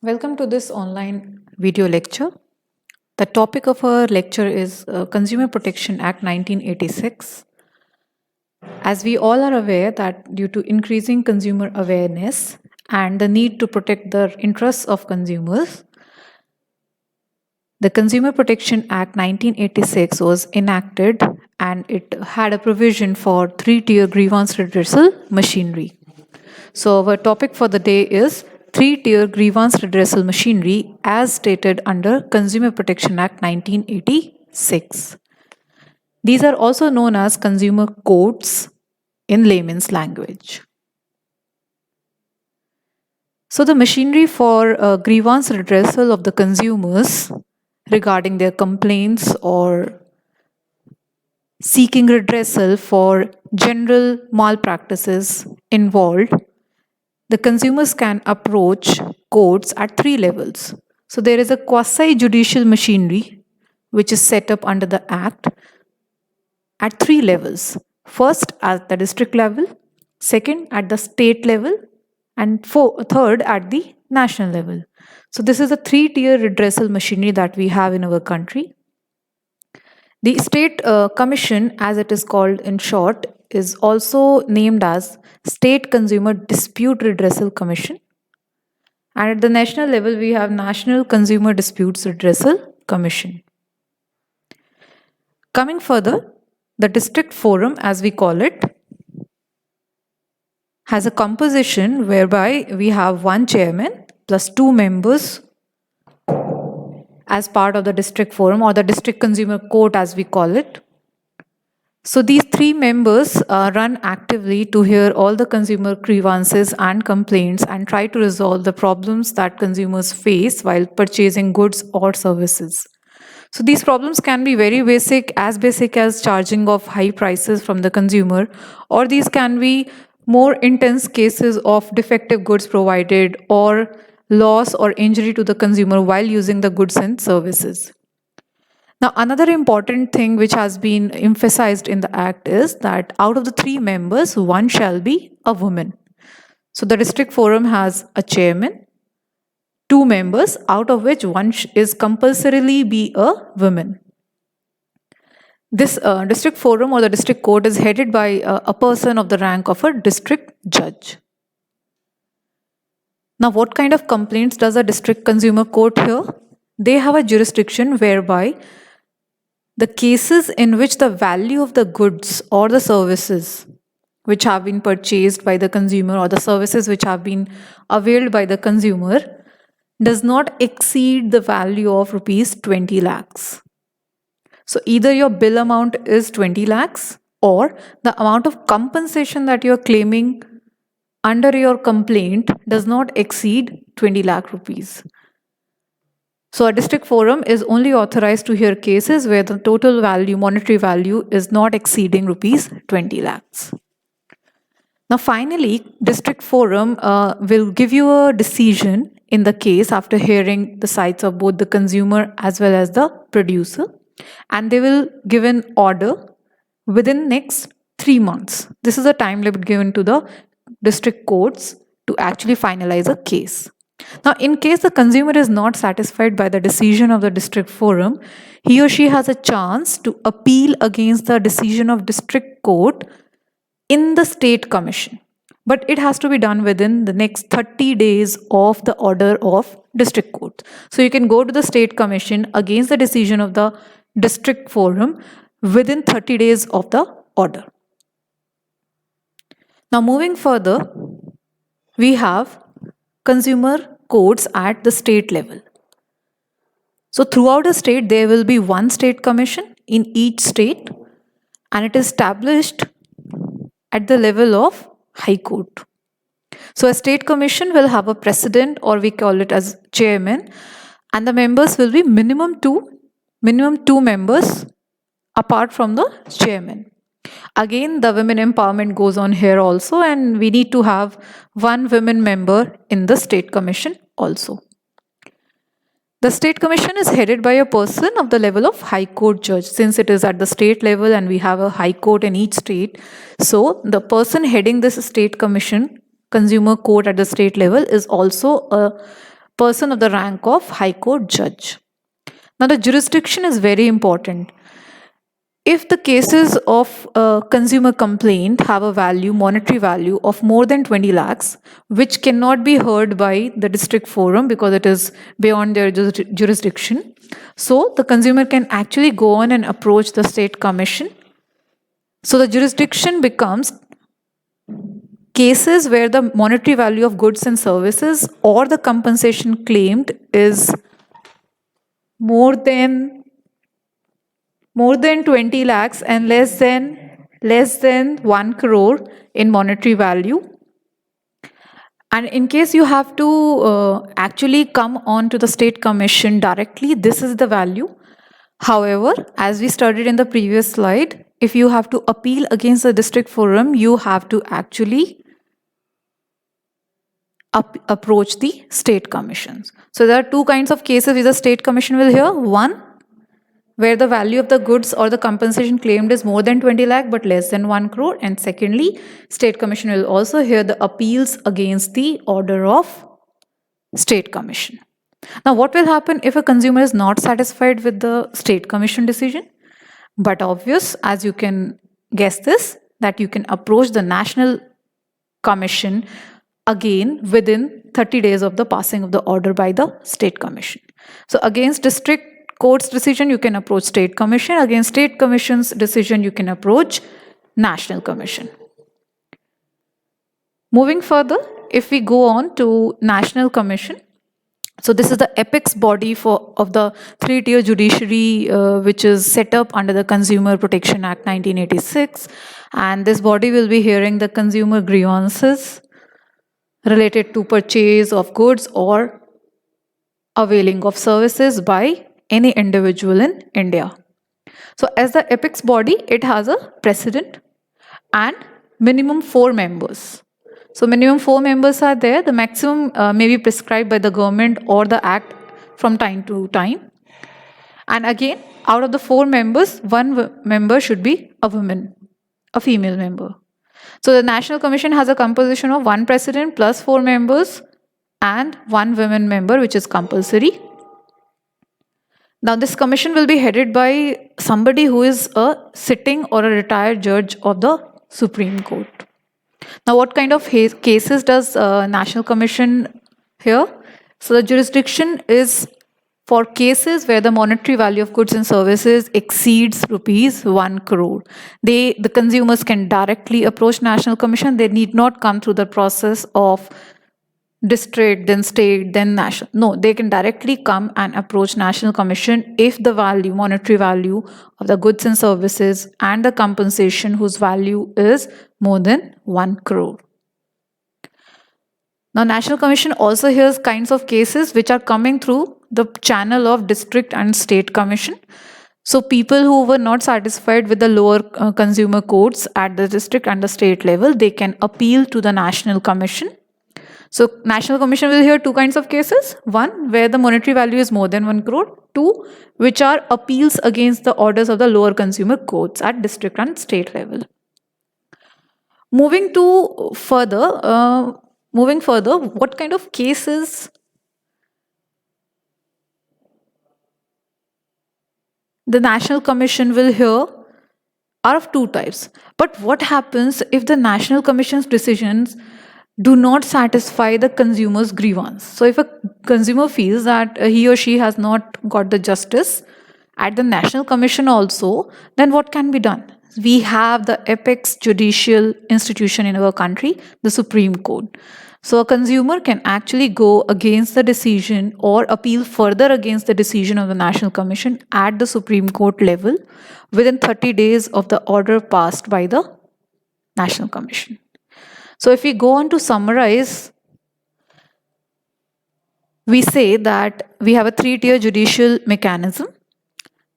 Welcome to this online video lecture. The topic of our lecture is Consumer Protection Act 1986. As we all are aware that due to increasing consumer awareness and the need to protect the interests of consumers, the Consumer Protection Act 1986 was enacted and it had a provision for three-tier grievance redressal machinery. So our topic for the day is three-tier grievance redressal machinery as stated under Consumer Protection Act 1986. These are also known as consumer courts in layman's language. So the machinery for grievance redressal of the consumers regarding their complaints or seeking redressal for general malpractices involved, the consumers can approach courts at three levels. So there is a quasi-judicial machinery which is set up under the Act at three levels. First at the district level, second at the state level, and third at the national level. So this is a three-tier redressal machinery that we have in our country. The State Commission, as it is called in short, is also named as State Consumer Dispute Redressal Commission. And at the national level, we have National Consumer Disputes Redressal Commission. Coming further, the district forum, as we call it, has a composition whereby we have one chairman plus two members as part of the district forum or the district consumer court, as we call it. So these three members run actively to hear all the consumer grievances and complaints and try to resolve the problems that consumers face while purchasing goods or services. So these problems can be very basic as charging of high prices from the consumer, or these can be more intense cases of defective goods provided or loss or injury to the consumer while using the goods and services. Now, another important thing which has been emphasized in the Act is that out of the three members, one shall be a woman. So the district forum has a chairman, two members, out of which one is compulsorily be a woman. This district forum or the district court is headed by a person of the rank of a district judge. Now, what kind of complaints does a district consumer court hear? They have a jurisdiction whereby the cases in which the value of the goods or the services which have been purchased by the consumer or the services which have been availed by the consumer does not exceed the value of rupees 20 lakhs. So either your bill amount is 20 lakhs or the amount of compensation that you're claiming under your complaint does not exceed 20 lakh rupees. So a district forum is only authorized to hear cases where the total value, monetary value, is not exceeding rupees 20 lakhs. Now finally, district forum will give you a decision in the case after hearing the sides of both the consumer as well as the producer, and they will give an order within next 3 months. This is a time limit given to the district courts to actually finalize a case. Now, in case the consumer is not satisfied by the decision of the district forum, he or she has a chance to appeal against the decision of district court in the state commission. But it has to be done within the next 30 days of the order of district court. So you can go to the state commission against the decision of the district forum within 30 days of the order. Now moving further, we have consumer courts at the state level. So throughout the state, there will be one state commission in each state, and it is established at the level of High Court. So a state commission will have a president, or we call it as chairman, and the members will be minimum two members apart from the chairman. Again, the women empowerment goes on here also, and we need to have one women member in the state commission also. The state commission is headed by a person of the level of high court judge, since it is at the state level and we have a high court in each state. So the person heading this state commission, consumer court at the state level, is also a person of the rank of High Court judge. Now, the jurisdiction is very important. If the cases of a consumer complaint have a value, monetary value of more than 20 lakhs, which cannot be heard by the district forum because it is beyond their jurisdiction, so the consumer can actually go on and approach the state commission. So the jurisdiction becomes cases where the monetary value of goods and services or the compensation claimed is more than 20 lakhs and less than 1 crore in monetary value. And in case you have to actually come on to the state commission directly, this is the value. However, as we studied in the previous slide, if you have to appeal against the district forum, you have to actually approach the state commissions. So there are two kinds of cases which the state commission will hear. One, where the value of the goods or the compensation claimed is more than 20 lakh but less than 1 crore. And secondly, state commission will also hear the appeals against the order of state commission. Now, what will happen if a consumer is not satisfied with the state commission decision? But obvious, as you can guess this, that you can approach the national commission again within 30 days of the passing of the order by the state commission. So against district court's decision, you can approach state commission. Against state commission's decision, you can approach national commission. Moving further, if we go on to national commission, so this is the apex body of the three-tier judiciary which is set up under the Consumer Protection Act 1986, and this body will be hearing the consumer grievances related to purchase of goods or availing of services by any individual in India. So as the apex body, it has a president and minimum 4 members. So minimum 4 members are there. The maximum may be prescribed by the government or the act from time to time. And again, out of the 4 members, 1 member should be a woman, a female member. So the National Commission has a composition of 1 president plus 4 members and 1 women member, which is compulsory. Now, this commission will be headed by somebody who is a sitting or a retired judge of the Supreme Court. Now, what kind of cases does National Commission hear? So, the jurisdiction is for cases where the monetary value of goods and services exceeds rupees 1 crore. The consumers can directly approach National Commission. They need not come through the process of district, then state, then national. No, they can directly come and approach National Commission if the value, monetary value of the goods and services and the compensation whose value is more than 1 crore. Now, National Commission also hears kinds of cases which are coming through the channel of district and state commission. So people who were not satisfied with the lower consumer courts at the district and the state level, they can appeal to the National Commission. So National Commission will hear 2 kinds of cases. 1, where the monetary value is more than 1 crore. 2, which are appeals against the orders of the lower consumer courts at district and state level. Moving further, what kind of cases the National Commission will hear are of 2 types. But what happens if the National Commission's decisions do not satisfy the consumer's grievance? So if a consumer feels that he or she has not got the justice at the National Commission also, then what can be done? We have the apex judicial institution in our country, the Supreme Court. So a consumer can actually go against the decision or appeal further against the decision of the National Commission at the Supreme Court level within 30 days of the order passed by the National Commission. So if we go on to summarize, we say that we have a 3-tier judicial mechanism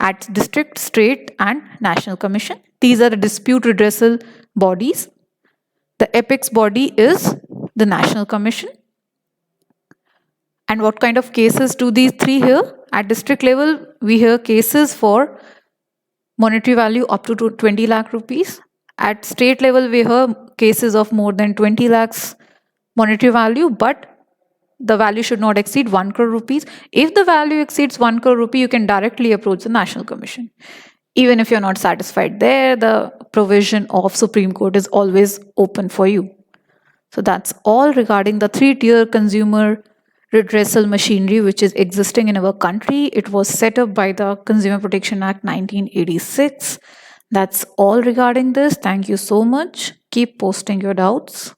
at district, state and National Commission. These are the dispute redressal bodies. The apex body is the National Commission. And what kind of cases do these 3 hear? At district level, we hear cases for monetary value up to 20 lakh rupees. At state level, we hear cases of more than 20 lakhs monetary value, but the value should not exceed 1 crore rupees. If the value exceeds 1 crore rupee, you can directly approach the National Commission. Even if you're not satisfied there, the provision of Supreme Court is always open for you. So that's all regarding the three-tier consumer redressal machinery which is existing in our country. It was set up by the Consumer Protection Act 1986. That's all regarding this. Thank you so much. Keep posting your doubts.